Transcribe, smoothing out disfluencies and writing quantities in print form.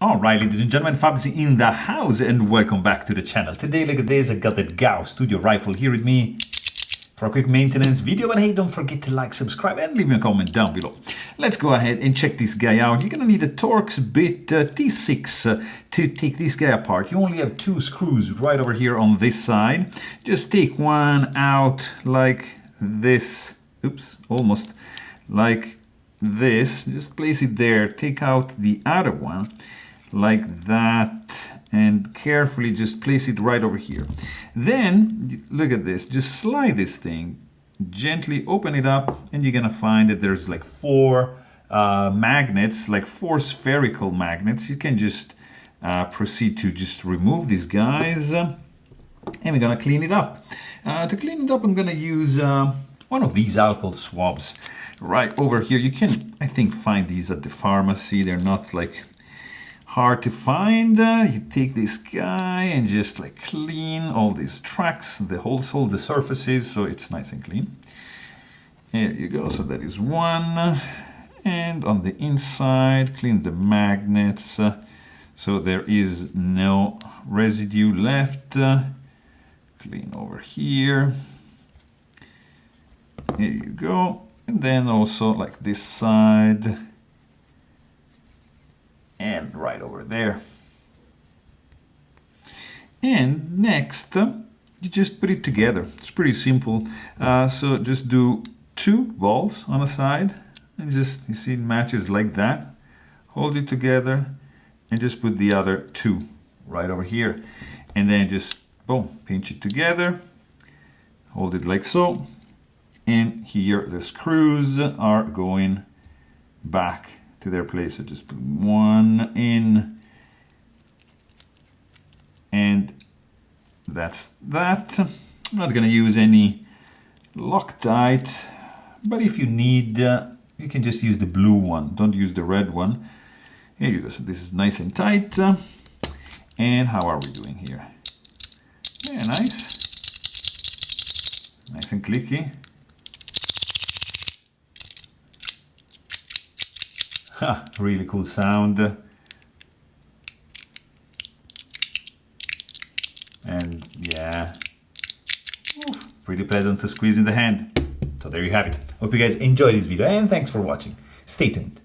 Alright, ladies and gentlemen, Fablades in the house, and welcome back to the channel. Today, look at this, I got that Gao studio rifle here with me for a quick maintenance video. But hey, don't forget to like, subscribe, and leave me a comment down below. Let's go ahead and check this guy out. You're gonna need a Torx bit T6 to take this guy apart. You only have two screws right over here on this side. Just take one out like this. Oops, almost like this. Just place it there. Take out the other one like that, and carefully just place it right over here. Then look at this, just slide this thing, gently open it up, and you're gonna find that there's like four magnets, like four spherical magnets. You can just proceed to just remove these guys, and we're gonna clean it up. To clean it up, I'm gonna use one of these alcohol swabs right over here. You can, I think, find these at the pharmacy. They're not like hard to find. You take this guy and just like clean all these tracks, the holes, all the surfaces, so it's nice and clean. Here you go. So that is one. And on the inside, clean the magnets so there is no residue left. Clean over here. Here you go. And then also like this side. And right over there. And next, you just put it together. It's pretty simple. So just do two balls on a side, and just, you see, it matches like that. Hold it together, and just put the other two right over here. And then just, boom, pinch it together. Hold it like so. And here the screws are going back to their place. So just put one in, and that's that. I'm not going to use any Loctite, but if you need, you can just use the blue one. Don't use the red one. Here you go. So this is nice and tight. And how are we doing here? Yeah, nice. Nice and clicky. Ha, really cool sound. And yeah, pretty pleasant to squeeze in the hand. So there you have it. Hope you guys enjoyed this video, and thanks for watching. Stay tuned.